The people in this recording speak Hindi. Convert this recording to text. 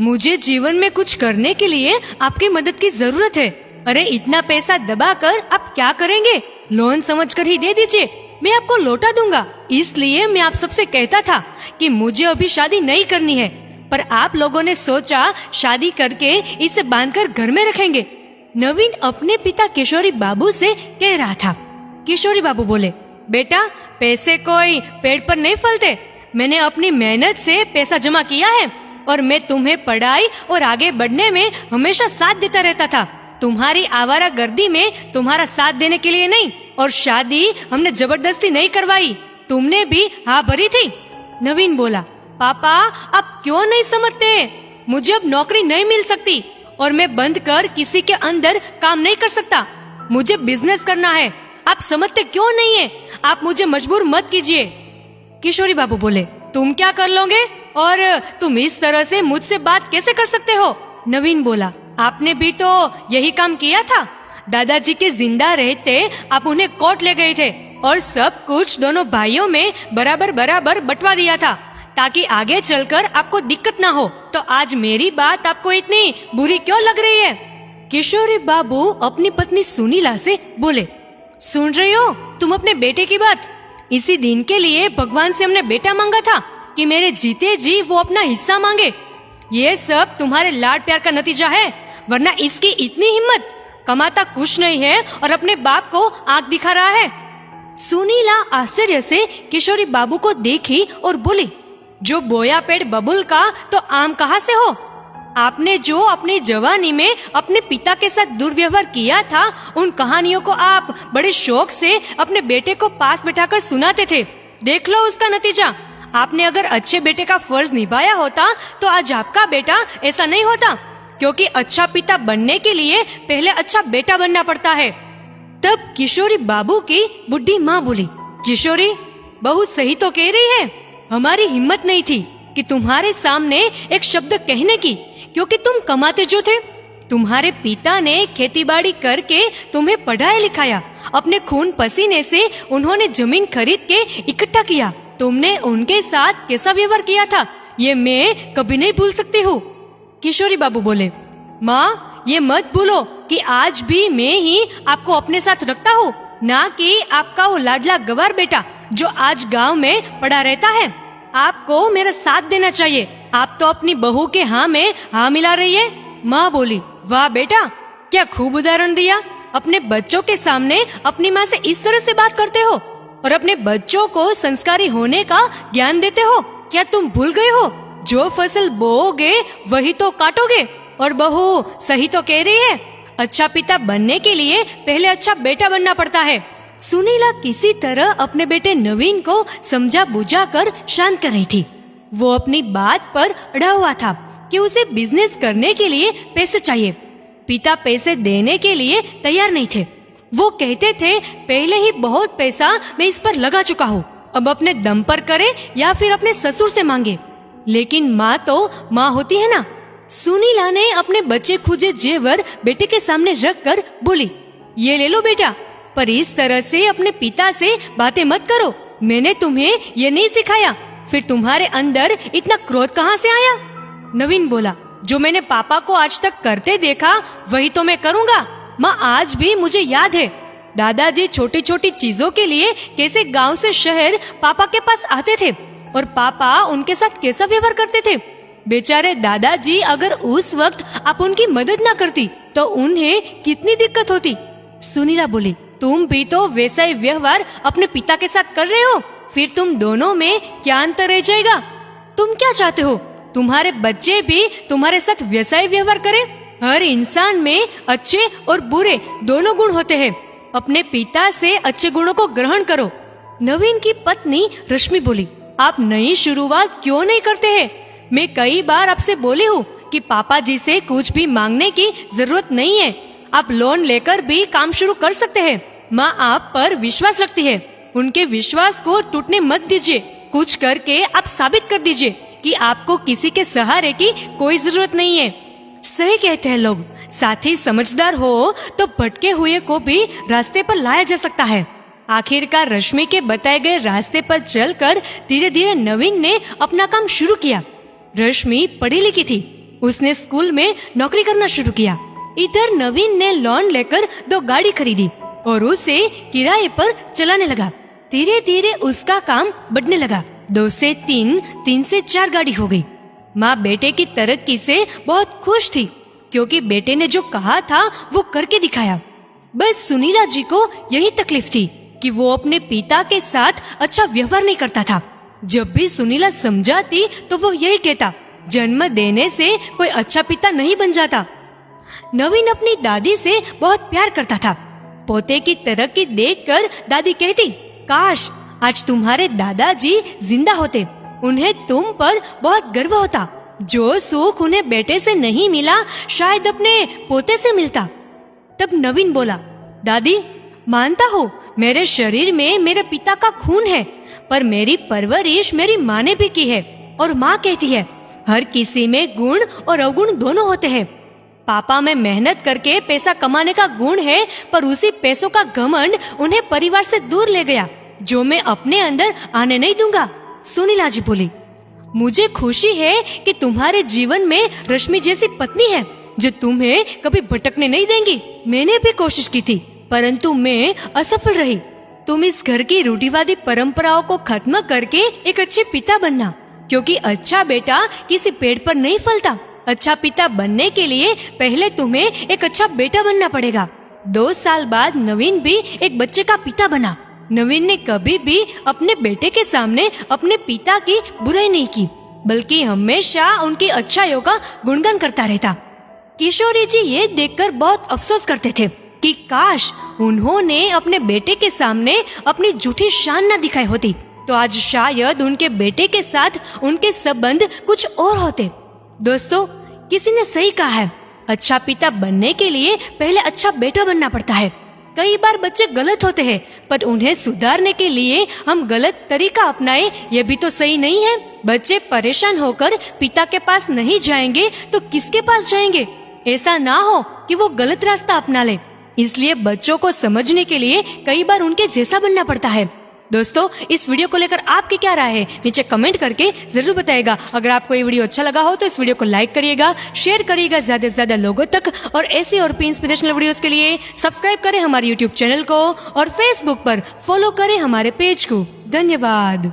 मुझे जीवन में कुछ करने के लिए आपकी मदद की जरूरत है। अरे इतना पैसा दबाकर आप क्या करेंगे? लोन समझकर ही दे दीजिए, मैं आपको लौटा दूंगा। इसलिए मैं आप सबसे कहता था कि मुझे अभी शादी नहीं करनी है, पर आप लोगों ने सोचा शादी करके इसे बांधकर घर में रखेंगे। नवीन अपने पिता किशोरी बाबू से कह रहा था। किशोरी बाबू बोले, बेटा पैसे कोई पेड़ पर नहीं फलते। मैंने अपनी मेहनत से पैसा जमा किया है और मैं तुम्हें पढ़ाई और आगे बढ़ने में हमेशा साथ देता रहता था। तुम्हारी आवारागर्दी में तुम्हारा साथ देने के लिए नहीं, और शादी हमने जबरदस्ती नहीं करवाई, तुमने भी हाँ भरी थी। नवीन बोला, पापा आप क्यों नहीं समझते? मुझे अब नौकरी नहीं मिल सकती और मैं बंद कर किसी के अंदर काम नहीं कर सकता। मुझे बिजनेस करना है। आप समझते क्यों नहीं है? आप मुझे मजबूर मत कीजिए। किशोरी बाबू बोले, तुम क्या कर लोगे और तुम इस तरह से मुझसे बात कैसे कर सकते हो? नवीन बोला, आपने भी तो यही काम किया था। दादाजी के जिंदा रहते आप उन्हें कोर्ट ले गए थे और सब कुछ दोनों भाइयों में बराबर बराबर बंटवा दिया था ताकि आगे चलकर आपको दिक्कत ना हो। तो आज मेरी बात आपको इतनी बुरी क्यों लग रही है? किशोरी बाबू अपनी पत्नी सुनीला से बोले, सुन रही हो तुम अपने बेटे की बात? इसी दिन के लिए भगवान से हमने बेटा मांगा था कि मेरे जीते जी वो अपना हिस्सा मांगे। ये सब तुम्हारे लाड प्यार का नतीजा है, वरना इसकी इतनी हिम्मत। कमाता कुछ नहीं है और अपने बाप को आंख दिखा रहा है। सुनीला आश्चर्य से किशोरी बाबू को देखी और बोली, जो बोया पेड़ बबुल का तो आम कहाँ से हो? आपने जो अपनी जवानी में अपने पिता के साथ दुर्व्यवहार किया था, उन कहानियों को आप बड़े शौक से अपने बेटे को पास बैठाकर सुनाते थे। देख लो उसका नतीजा। आपने अगर अच्छे बेटे का फर्ज निभाया होता तो आज आपका बेटा ऐसा नहीं होता, क्योंकि अच्छा पिता बनने के लिए पहले अच्छा बेटा बनना पड़ता है। तब किशोरी बाबू की बुढ़ी माँ बोली, किशोरी बहू सही तो कह रही है। हमारी हिम्मत नहीं थी कि तुम्हारे सामने एक शब्द कहने की, क्योंकि तुम कमाते जो थे। तुम्हारे पिता ने खेतीबाड़ी करके तुम्हें पढ़ाया लिखाया, अपने खून पसीने से उन्होंने जमीन खरीद के इकट्ठा किया। तुमने उनके साथ कैसा व्यवहार किया था ये मैं कभी नहीं भूल सकती हूँ। किशोरी बाबू बोले, माँ ये मत भूलो कि आज भी मैं ही आपको अपने साथ रखता हूँ, ना कि आपका वो लाडला गवार बेटा जो आज गांव में पड़ा रहता है। आपको मेरा साथ देना चाहिए। आप तो अपनी बहू के हाँ में हाँ मिला रही है। माँ बोली, वाह बेटा क्या खूब उदाहरण दिया। अपने बच्चों के सामने अपनी माँ से इस तरह से बात करते हो और अपने बच्चों को संस्कारी होने का ज्ञान देते हो। क्या तुम भूल गए हो, जो फसल बोओगे वही तो काटोगे? और बहू सही तो कह रही है, अच्छा पिता बनने के लिए पहले अच्छा बेटा बनना पड़ता है। सुनीला किसी तरह अपने बेटे नवीन को समझा बुझा कर शांत कर रही थी। वो अपनी बात पर अड़ा हुआ था कि उसे बिजनेस करने के लिए पैसे चाहिए। पिता पैसे देने के लिए तैयार नहीं थे। वो कहते थे, पहले ही बहुत पैसा मैं इस पर लगा चुका हूँ, अब अपने दम पर करे या फिर अपने ससुर से मांगे। लेकिन माँ तो माँ होती है ना। सुनीला ने अपने बच्चे खुजे जेवर बेटे के सामने रख कर बोली, ये ले लो बेटा, पर इस तरह से अपने पिता से बातें मत करो। मैंने तुम्हें ये नहीं सिखाया, फिर तुम्हारे अंदर इतना क्रोध कहाँ से आया? नवीन बोला, जो मैंने पापा को आज तक करते देखा वही तो मैं करूँगा। माँ आज भी मुझे याद है दादाजी छोटी छोटी चीजों के लिए कैसे गांव से शहर पापा के पास आते थे और पापा उनके साथ कैसा व्यवहार करते थे। बेचारे दादाजी अगर उस वक्त आप उनकी मदद ना करती तो उन्हें कितनी दिक्कत होती। सुनीला बोली, तुम भी तो वैसा ही व्यवहार अपने पिता के साथ कर रहे हो, फिर तुम दोनों में क्या अंतर रह जाएगा? तुम क्या चाहते हो, तुम्हारे बच्चे भी तुम्हारे साथ वैसा ही व्यवहार करें? हर इंसान में अच्छे और बुरे दोनों गुण होते हैं। अपने पिता से अच्छे गुणों को ग्रहण करो। नवीन की पत्नी रश्मि बोली, आप नई शुरुआत क्यों नहीं करते हैं? मैं कई बार आपसे बोली हूँ कि पापा जी से कुछ भी मांगने की जरूरत नहीं है, आप लोन लेकर भी काम शुरू कर सकते हैं। माँ आप पर विश्वास रखती है, उनके विश्वास को टूटने मत दीजिए। कुछ करके आप साबित कर दीजिए कि आपको किसी के सहारे की कोई जरूरत नहीं है। सही कहते हैं लोग, साथ ही समझदार हो तो भटके हुए को भी रास्ते पर लाया जा सकता है। आखिरकार रश्मि के बताए गए रास्ते पर चलकर धीरे धीरे नवीन ने अपना काम शुरू किया। रश्मि पढ़ी लिखी थी, उसने स्कूल में नौकरी करना शुरू किया। इधर नवीन ने लोन लेकर 2 गाड़ी खरीदी और उसे किराए पर चलाने लगा। धीरे धीरे उसका काम बढ़ने लगा। 2 से 3, 3 से 4 गाड़ी हो गई। माँ बेटे की तरक्की से बहुत खुश थी क्योंकि बेटे ने जो कहा था वो करके दिखाया। बस सुनीला जी को यही तकलीफ थी कि वो अपने पिता के साथ अच्छा व्यवहार नहीं करता था। जब भी सुनीला समझाती तो वो यही कहता, जन्म देने से कोई अच्छा पिता नहीं बन जाता। नवीन अपनी दादी से बहुत प्यार करता था। पोते की तरक्की देखकर दादी कहती, काश आज तुम्हारे दादाजी जिंदा होते, उन्हें तुम पर बहुत गर्व होता। जो सुख उन्हें बेटे से नहीं मिला शायद अपने पोते से मिलता। तब नवीन बोला, दादी मानता हूँ मेरे शरीर में मेरे पिता का खून है, पर मेरी परवरिश मेरी माँ ने भी की है और माँ कहती है हर किसी में गुण और अवगुण दोनों होते हैं। पापा में मेहनत करके पैसा कमाने का गुण है, पर उसी पैसों का घमंड उन्हें परिवार से दूर ले गया, जो मैं अपने अंदर आने नहीं दूंगा। सुनीला जी बोली, मुझे खुशी है कि तुम्हारे जीवन में रश्मि जैसी पत्नी है जो तुम्हें कभी भटकने नहीं देंगी। मैंने भी कोशिश की थी परंतु मैं असफल रही। तुम इस घर की रूढ़िवादी परंपराओं को खत्म करके एक अच्छे पिता बनना, क्योंकि अच्छा बेटा किसी पेड़ पर नहीं फलता। अच्छा पिता बनने के लिए पहले तुम्हें एक अच्छा बेटा बनना पड़ेगा। 2 साल बाद नवीन भी एक बच्चे का पिता बना। नवीन ने कभी भी अपने बेटे के सामने अपने पिता की बुराई नहीं की, बल्कि हमेशा उनकी अच्छाइयों का गुणगान करता रहता। किशोरी जी ये देखकर बहुत अफसोस करते थे कि काश उन्होंने अपने बेटे के सामने अपनी झूठी शान न दिखाई होती, तो आज शायद उनके बेटे के साथ उनके संबंध कुछ और होते। दोस्तों, किसी ने सही कहा है, अच्छा पिता बनने के लिए पहले अच्छा बेटा बनना पड़ता है। कई बार बच्चे गलत होते हैं, पर उन्हें सुधारने के लिए हम गलत तरीका अपनाएं ये भी तो सही नहीं है। बच्चे परेशान होकर पिता के पास नहीं जाएंगे तो किसके पास जाएंगे? ऐसा ना हो कि वो गलत रास्ता अपना ले। इसलिए बच्चों को समझने के लिए कई बार उनके जैसा बनना पड़ता है। दोस्तों, इस वीडियो को लेकर आपकी क्या राय है नीचे कमेंट करके जरूर बताइएगा। अगर आपको ये वीडियो अच्छा लगा हो तो इस वीडियो को लाइक करिएगा, शेयर करिएगा ज्यादा से ज्यादा लोगों तक, और ऐसी और भी इंस्पिरेशनल वीडियोस के लिए सब्सक्राइब करें हमारे यूट्यूब चैनल को और फेसबुक पर फॉलो करें हमारे पेज को। धन्यवाद।